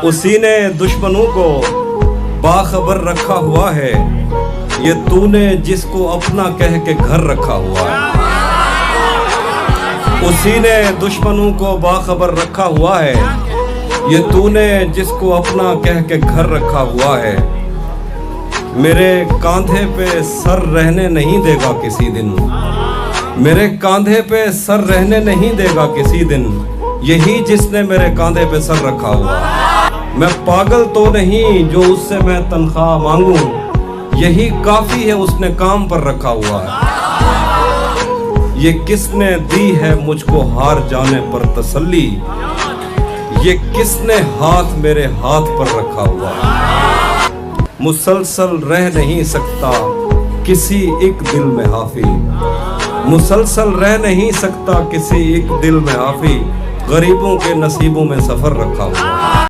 اسی نے دشمنوں کو باخبر رکھا ہوا ہے، یہ تو نے جس کو اپنا کہہ کے گھر رکھا ہوا ہے۔ اسی نے دشمنوں کو باخبر رکھا ہوا ہے، یہ تو نے جس کو اپنا کہہ کے گھر رکھا ہوا ہے۔ میرے کاندھے پہ سر رہنے نہیں دے گا کسی دن، میرے کاندھے پہ سر رہنے نہیں دے گا کسی دن، یہی جس نے میرے کاندھے پہ سر رکھا ہوا ہے۔ میں پاگل تو نہیں جو اس سے میں تنخواہ مانگوں، یہی کافی ہے اس نے کام پر رکھا ہوا ہے۔ یہ کس نے دی ہے مجھ کو ہار جانے پر تسلی، یہ کس نے ہاتھ میرے ہاتھ پر رکھا ہوا ہے۔ مسلسل رہ نہیں سکتا کسی ایک دل میں حافظ، مسلسل رہ نہیں سکتا کسی ایک دل میں حافظ، غریبوں کے نصیبوں میں سفر رکھا ہوا ہے۔